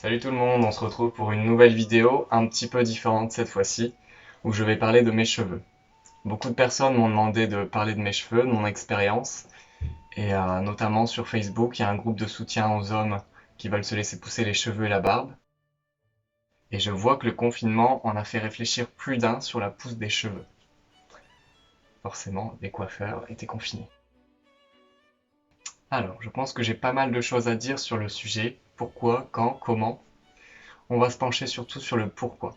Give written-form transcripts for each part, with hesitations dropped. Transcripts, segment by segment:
Salut tout le monde, on se retrouve pour une nouvelle vidéo, un petit peu différente cette fois-ci, où je vais parler de mes cheveux. Beaucoup de personnes m'ont demandé de parler de mes cheveux, de mon expérience, et notamment sur Facebook, il y a un groupe de soutien aux hommes qui veulent se laisser pousser les cheveux et la barbe. Et je vois que le confinement en a fait réfléchir plus d'un sur la pousse des cheveux. Forcément, les coiffeurs étaient confinés. Alors, je pense que j'ai pas mal de choses à dire sur le sujet, pourquoi, quand, comment. On va se pencher surtout sur le pourquoi.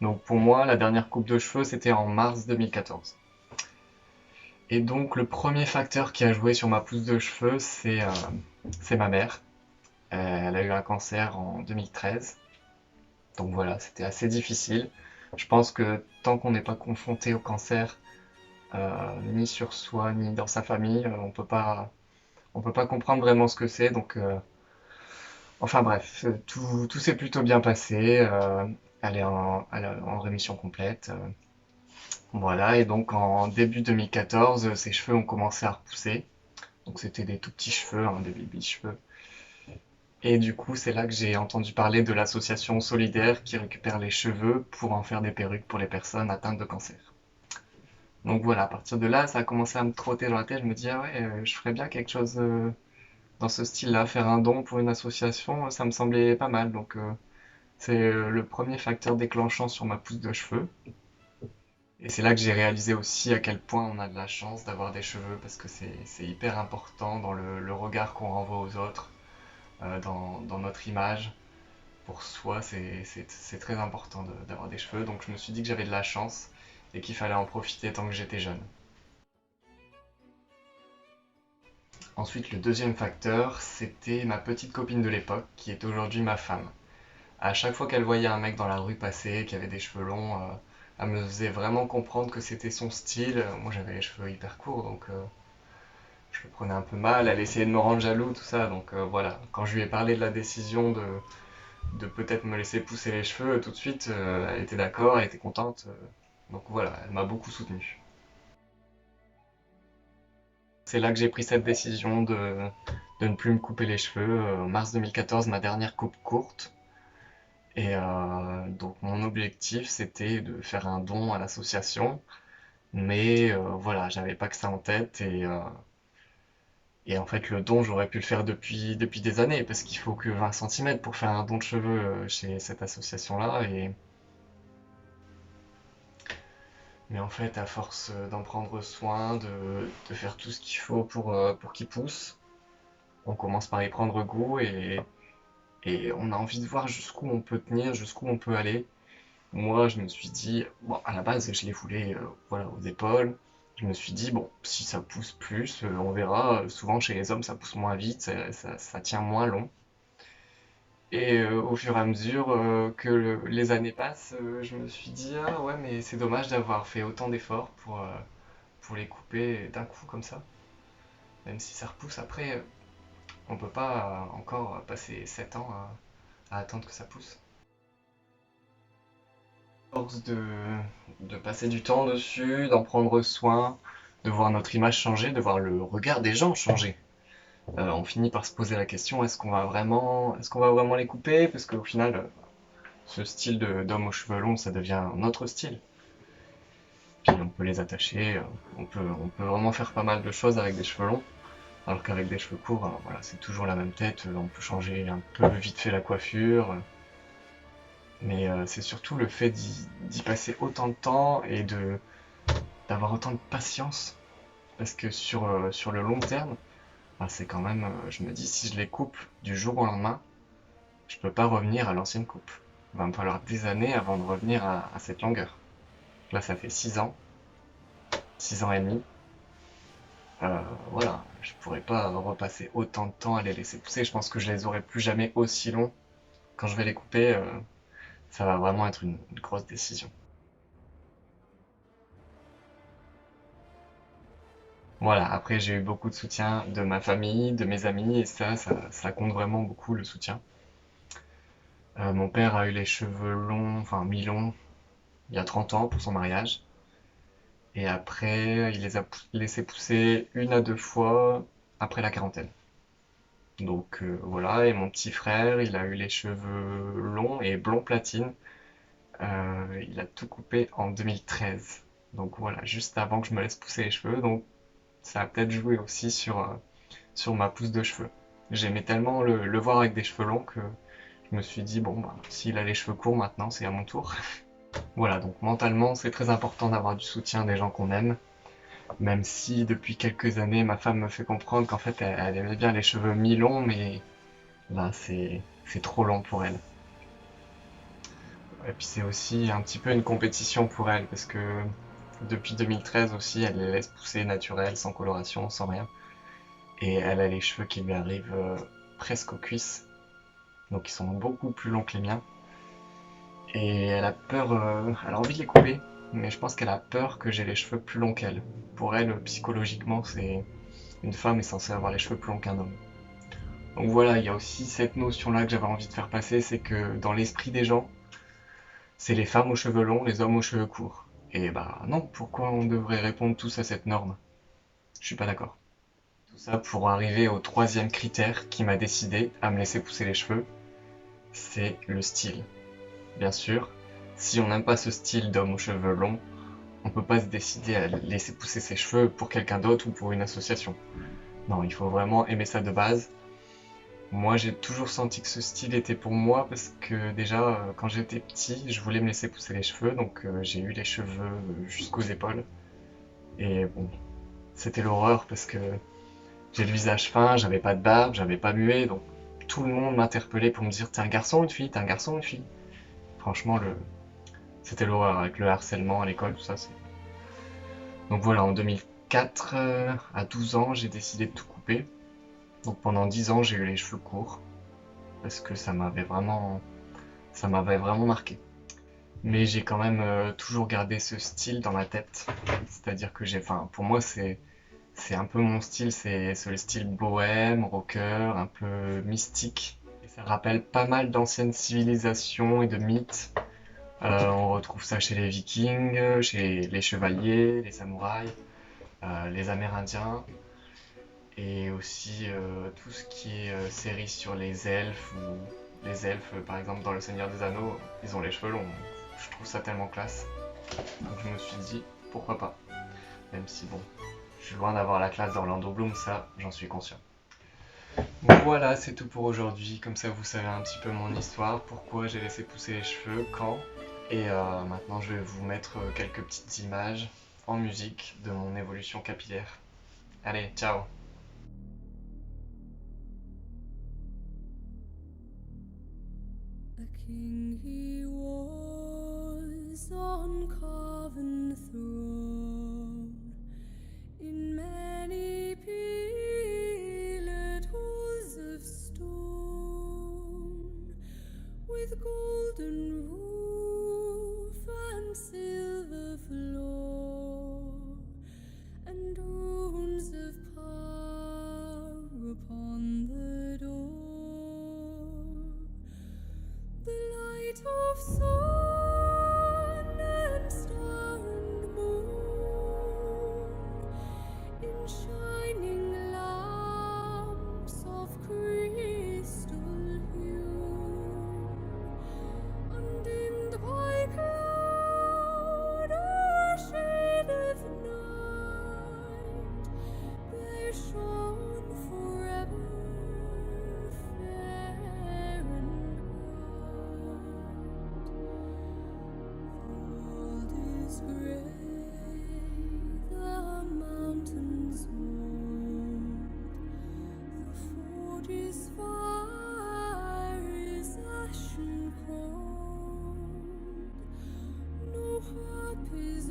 Donc pour moi, la dernière coupe de cheveux, c'était en mars 2014. Et donc le premier facteur qui a joué sur ma pousse de cheveux, c'est ma mère. Elle a eu un cancer en 2013. Donc voilà, c'était assez difficile. Je pense que tant qu'on n'est pas confronté au cancer, ni sur soi, ni dans sa famille, on peut pas comprendre vraiment ce que c'est. Donc, enfin bref, tout s'est plutôt bien passé. Elle est en rémission complète. Voilà, et donc en début 2014, ses cheveux ont commencé à repousser. Donc c'était des tout petits cheveux, hein, des baby cheveux. Et du coup, c'est là que j'ai entendu parler de l'association solidaire qui récupère les cheveux pour en faire des perruques pour les personnes atteintes de cancer. Donc voilà, à partir de là, ça a commencé à me trotter dans la tête. Je me dis, ah ouais, je ferais bien quelque chose dans ce style-là. Faire un don pour une association, ça me semblait pas mal. Donc c'est le premier facteur déclenchant sur ma pousse de cheveux. Et c'est là que j'ai réalisé aussi à quel point on a de la chance d'avoir des cheveux parce que c'est hyper important dans le regard qu'on renvoie aux autres, dans notre image. Pour soi, c'est très important d'avoir des cheveux. Donc je me suis dit que j'avais de la chance et qu'il fallait en profiter tant que j'étais jeune. Ensuite, le deuxième facteur, c'était ma petite copine de l'époque qui est aujourd'hui ma femme. À chaque fois qu'elle voyait un mec dans la rue passer, qui avait des cheveux longs, elle me faisait vraiment comprendre que c'était son style. Moi j'avais les cheveux hyper courts, donc je le prenais un peu mal, elle essayait de me rendre jaloux, tout ça. Donc voilà, quand je lui ai parlé de la décision de peut-être me laisser pousser les cheveux, tout de suite, elle était d'accord, elle était contente. Donc voilà, elle m'a beaucoup soutenu. C'est là que j'ai pris cette décision de ne plus me couper les cheveux. En mars 2014, ma dernière coupe courte. Et donc mon objectif, c'était de faire un don à l'association. Mais voilà, j'avais pas que ça en tête. Et en fait, le don, j'aurais pu le faire depuis des années, parce qu'il faut que 20 centimètres pour faire un don de cheveux chez cette association-là. Mais en fait, à force d'en prendre soin, de faire tout ce qu'il faut pour qu'ils poussent, on commence par y prendre goût et on a envie de voir jusqu'où on peut tenir, jusqu'où on peut aller. Moi, je me suis dit, bon, à la base, je les voulais voilà, aux épaules. Je me suis dit, bon, si ça pousse plus, on verra. Souvent, chez les hommes, ça pousse moins vite, ça tient moins long. Et au fur et à mesure que les années passent, je me suis dit, ah ouais, mais c'est dommage d'avoir fait autant d'efforts pour les couper d'un coup comme ça. Même si ça repousse après, on peut pas encore passer 7 ans à attendre que ça pousse. À force de passer du temps dessus, d'en prendre soin, de voir notre image changer, de voir le regard des gens changer. On finit par se poser la question, est-ce qu'on va vraiment les couper? Parce qu'au final, ce style d'homme aux cheveux longs, ça devient notre style. Puis on peut les attacher, on peut vraiment faire pas mal de choses avec des cheveux longs. Alors qu'avec des cheveux courts, voilà, c'est toujours la même tête, on peut changer un peu vite fait la coiffure. Mais c'est surtout le fait d'y passer autant de temps et d'avoir autant de patience. Parce que sur le long terme, bah, c'est quand même, je me dis, si je les coupe du jour au lendemain, je peux pas revenir à l'ancienne coupe. Il va me falloir des années avant de revenir à cette longueur. Là, ça fait 6 ans, 6 ans et demi. Euh, voilà, je pourrais pas repasser autant de temps à les laisser pousser. Je pense que je les aurai plus jamais aussi longs. Quand je vais les couper, ça va vraiment être une grosse décision. Voilà, après j'ai eu beaucoup de soutien de ma famille, de mes amis, et ça compte vraiment beaucoup le soutien. Mon père a eu les cheveux longs, enfin mi-longs, il y a 30 ans pour son mariage. Et après, il les a laissés pousser une à deux fois après la quarantaine. Donc voilà, et mon petit frère, il a eu les cheveux longs et blond platine. Il a tout coupé en 2013. Donc voilà, juste avant que je me laisse pousser les cheveux. Donc ça a peut-être joué aussi sur ma pousse de cheveux. J'aimais tellement le voir avec des cheveux longs que je me suis dit, bon, bah, s'il a les cheveux courts maintenant, c'est à mon tour. Voilà, donc mentalement, c'est très important d'avoir du soutien des gens qu'on aime. Même si depuis quelques années, ma femme me fait comprendre qu'en fait, elle aimait bien les cheveux mi-longs, mais là, c'est trop long pour elle. Et puis c'est aussi un petit peu une compétition pour elle, parce que depuis 2013 aussi, elle les laisse pousser naturels, sans coloration, sans rien. Et elle a les cheveux qui lui arrivent presque aux cuisses, donc ils sont beaucoup plus longs que les miens. Et elle a peur, elle a envie de les couper, mais je pense qu'elle a peur que j'ai les cheveux plus longs qu'elle. Pour elle, psychologiquement, c'est une femme est censée avoir les cheveux plus longs qu'un homme. Donc voilà, il y a aussi cette notion-là que j'avais envie de faire passer, c'est que dans l'esprit des gens, c'est les femmes aux cheveux longs, les hommes aux cheveux courts. Et bah non, pourquoi on devrait répondre tous à cette norme? Je suis pas d'accord. Tout ça pour arriver au troisième critère qui m'a décidé à me laisser pousser les cheveux, c'est le style. Bien sûr, si on n'aime pas ce style d'homme aux cheveux longs, on peut pas se décider à laisser pousser ses cheveux pour quelqu'un d'autre ou pour une association. Non, il faut vraiment aimer ça de base. Moi, j'ai toujours senti que ce style était pour moi parce que déjà, quand j'étais petit, je voulais me laisser pousser les cheveux, donc j'ai eu les cheveux jusqu'aux épaules. Et bon, c'était l'horreur parce que j'ai le visage fin, j'avais pas de barbe, j'avais pas muet, donc tout le monde m'interpellait pour me dire t'es un garçon ou une fille, t'es un garçon ou une fille. Franchement, c'était l'horreur avec le harcèlement à l'école, tout ça. Donc voilà, en 2004, à 12 ans, j'ai décidé de tout couper. Donc pendant 10 ans, j'ai eu les cheveux courts parce que ça m'avait vraiment marqué. Mais j'ai quand même toujours gardé ce style dans ma tête. C'est-à-dire que enfin, pour moi, c'est un peu mon style, c'est le style bohème, rocker, un peu mystique. Et ça rappelle pas mal d'anciennes civilisations et de mythes. On retrouve ça chez les Vikings, chez les chevaliers, les samouraïs, les Amérindiens, et aussi tout ce qui est série sur les elfes, ou les elfes, par exemple, dans Le Seigneur des Anneaux, ils ont les cheveux longs. Je trouve ça tellement classe. Donc je me suis dit, pourquoi pas. Même si, bon, je suis loin d'avoir la classe d'Orlando Bloom, ça, j'en suis conscient. Voilà, c'est tout pour aujourd'hui. Comme ça, vous savez un petit peu mon histoire, pourquoi j'ai laissé pousser les cheveux, quand. Et maintenant, je vais vous mettre quelques petites images en musique de mon évolution capillaire. Allez, ciao! A king he was on carven throne, in many pillared halls of stone, with golden roof and silver floor, and runes of power upon the door. The light of sun and star and moon, in shining lamps of crystal hue, undimmed by cloud or shade of night, there shone forever fair and bright. The world is grey, the mountains mold, the forge is fire, is ashen cold. No harp is